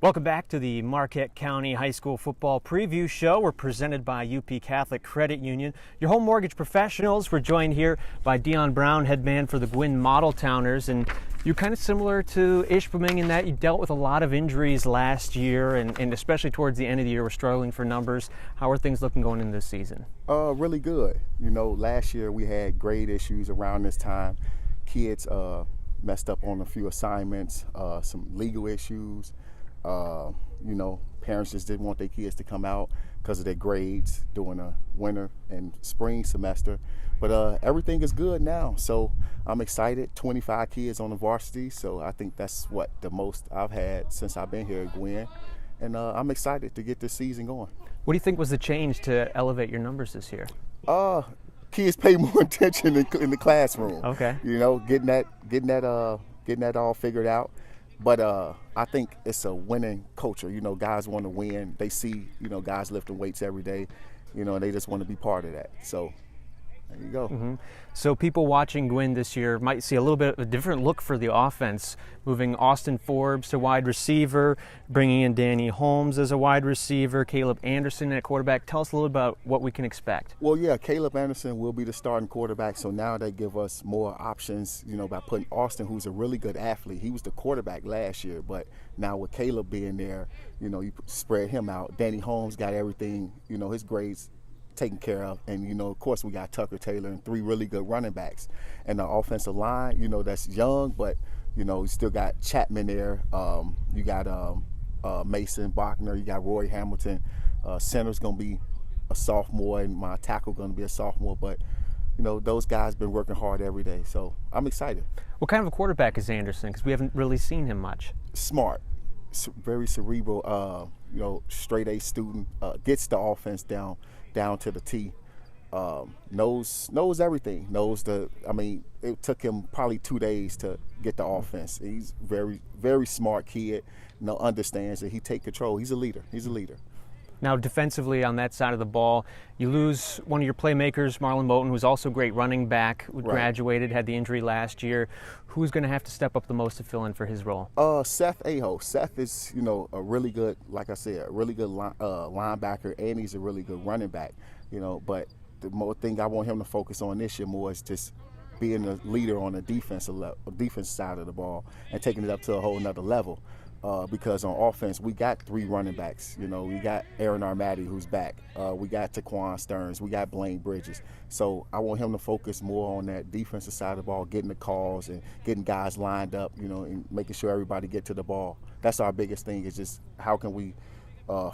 Welcome back to the Marquette County High School Football Preview Show. We're presented by UP Catholic Credit Union. Your home mortgage professionals. We're joined here by Dion Brown, head man for the Gwinn Modeltowners. And you're kind of similar to Ishpeming in that you dealt with a lot of injuries last year, and especially towards the end of the year, we're struggling for numbers. How are things looking going into this season? Really good. Last year we had grade issues around this time. Kids messed up on a few assignments, some legal issues. Parents just didn't want their kids to come out because of their grades during the winter and spring semester. But everything is good now, so I'm excited. 25 kids on the varsity, so I think that's the most I've had since I've been here at Gwinn. And I'm excited to get this season going. What do you think was the change to elevate your numbers this year? Kids pay more attention in the classroom. Okay. Getting that all figured out. But I think it's a winning culture. Guys want to win. They see, guys lifting weights every day, and they just want to be part of that. So there you go. Mm-hmm. So people watching Gwinn this year might see a little bit of a different look for the offense, moving Austin Forbes to wide receiver, bringing in Danny Holmes as a wide receiver, Caleb Anderson at quarterback. Tell us a little about what we can expect. Well, yeah, Caleb Anderson will be the starting quarterback, so now they give us more options, by putting Austin, who's a really good athlete. He was the quarterback last year, but now with Caleb being there, you spread him out. Danny Holmes got everything, his grades taken care of, and of course we got Tucker Taylor and 3 really good running backs, and the offensive line that's young, but you still got Chapman there. You got Mason Bachner, you got Roy Hamilton. Center's gonna be a sophomore, and my tackle gonna be a sophomore, but those guys been working hard every day, so I'm excited. What kind of a quarterback is Anderson, because we haven't really seen him much? Smart, very cerebral, straight A student, gets the offense down to the T, knows everything, it took him probably 2 days to get the offense. He's very, very smart kid, understands that he take control. He's a leader. Now defensively on that side of the ball, you lose one of your playmakers, Marlon Moten, who's also a great running back, who graduated, had the injury last year. Who's going to have to step up the most to fill in for his role? Seth Aho. Seth is, a really good, like I said, a really good linebacker, and he's a really good running back. But the more thing I want him to focus on this year more is just being a leader on the defense side of the ball and taking it up to a whole nother level. Because on offense, we got 3 running backs. We got Aaron Armati, who's back. We got Taquan Stearns. We got Blaine Bridges. So I want him to focus more on that defensive side of the ball, getting the calls and getting guys lined up, and making sure everybody get to the ball. That's our biggest thing, is just how can we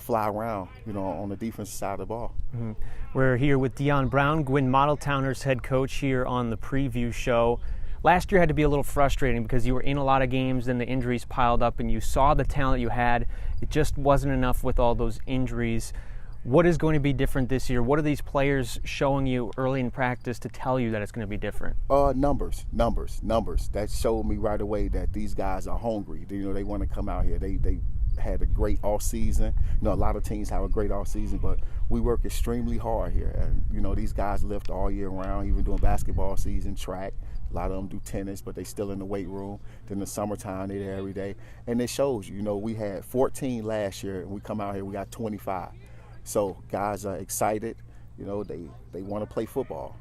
fly around, on the defensive side of the ball. Mm-hmm. We're here with Dion Brown, Gwinn Modeltowners head coach, here on the preview show. Last year had to be a little frustrating because you were in a lot of games, then the injuries piled up, and you saw the talent you had. It just wasn't enough with all those injuries. What is going to be different this year? What are these players showing you early in practice to tell you that it's going to be different? Numbers. That showed me right away that these guys are hungry. They want to come out here. They had a great off season. A lot of teams have a great off season, but we work extremely hard here. And these guys lift all year round, even doing basketball season, track. A lot of them do tennis, but they still in the weight room. Then the summertime, they're there every day. And it shows you, we had 14 last year, and we come out here, we got 25. So guys are excited. They want to play football.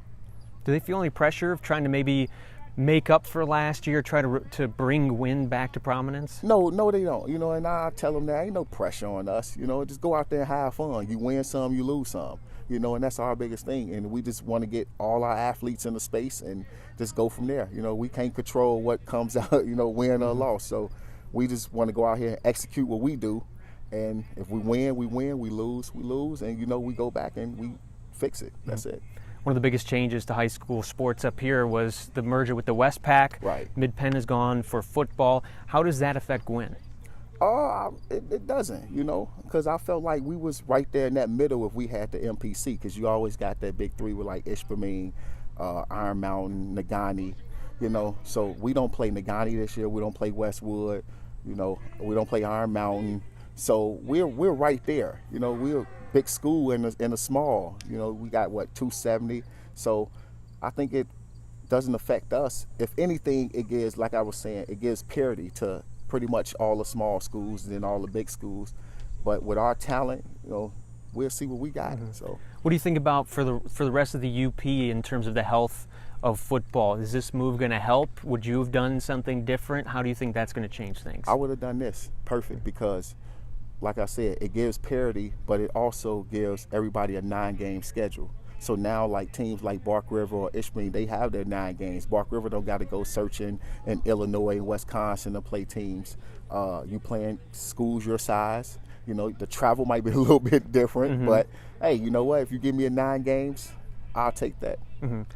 Do they feel any pressure of trying to maybe make up for last year, try to bring Gwinn back to prominence? No, they don't. And I tell them there ain't no pressure on us. Just go out there and have fun. You win some, you lose some. And that's our biggest thing. And we just want to get all our athletes into space and just go from there. We can't control what comes out, win or loss. So we just want to go out here and execute what we do. And if we win, we win. We lose, and we go back and we fix it. That's it. One of the biggest changes to high school sports up here was the merger with the Westpac. Right. Mid-Penn has gone for football. How does that affect Gwinn? It doesn't, because I felt like we was right there in that middle if we had the MPC, because you always got that big 3 with like Ishpeming, Iron Mountain, Nagani, So we don't play Nagani this year. We don't play Westwood. We don't play Iron Mountain. So we're right there. We're a big school in a small. We got 270. So I think it doesn't affect us. If anything, it gives, like I was saying, it gives parity to pretty much all the small schools and then all the big schools. But with our talent, we'll see what we got. So, what do you think about for the rest of the UP in terms of the health of football? Is this move going to help? Would you have done something different? How do you think that's going to change things? I would have done this perfect because, like I said, it gives parity, but it also gives everybody a 9-game schedule. So now, like teams like Bark River or Ishpeming, they have their 9 games. Bark River don't got to go searching in Illinois and Wisconsin to play teams. You playing schools your size. The travel might be a little bit different, but hey, you know what? If you give me a 9 games, I'll take that.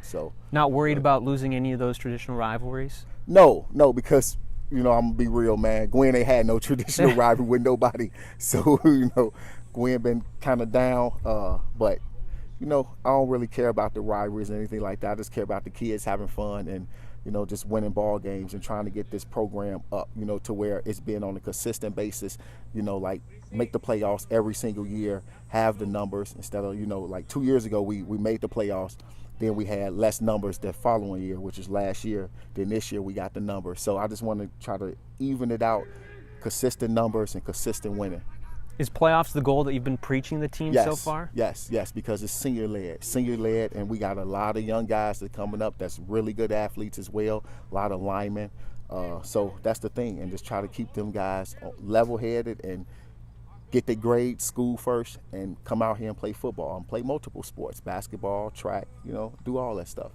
So, not worried about losing any of those traditional rivalries? No, because I'm gonna be real, man. Gwinn ain't had no traditional rivalry with nobody, so Gwinn been kind of down. But I don't really care about the rivalries or anything like that. I just care about the kids having fun and just winning ball games and trying to get this program up, to where it's been on a consistent basis, like make the playoffs every single year, have the numbers instead of, like 2 years ago we made the playoffs, then we had less numbers the following year, which is last year. Then this year we got the numbers. So I just want to try to even it out, consistent numbers and consistent winning. Is playoffs the goal that you've been preaching the team so far? Yes, because it's senior-led, and we got a lot of young guys that are coming up that's really good athletes as well, a lot of linemen. So that's the thing, and just try to keep them guys level-headed and get their grades, school first, and come out here and play football and play multiple sports, basketball, track, do all that stuff.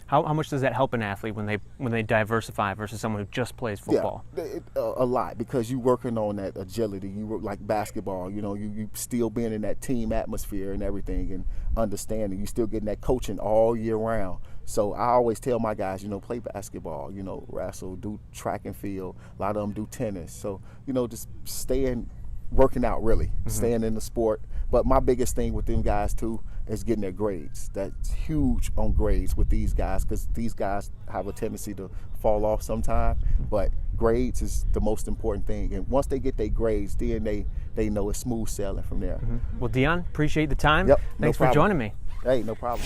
How much does that help an athlete when they diversify versus someone who just plays football? Yeah, a lot, because you're working on that agility. You work like basketball, you still being in that team atmosphere and everything and understanding. You still getting that coaching all year round. So I always tell my guys, play basketball, wrestle, do track and field. A lot of them do tennis. So, just working out really, staying in the sport. But my biggest thing with them guys too is getting their grades. That's huge on grades with these guys, because these guys have a tendency to fall off sometime. But grades is the most important thing. And once they get their grades, then they know it's smooth sailing from there. Well, Dion, appreciate the time. Yep, Thanks for joining me. Hey, no problem.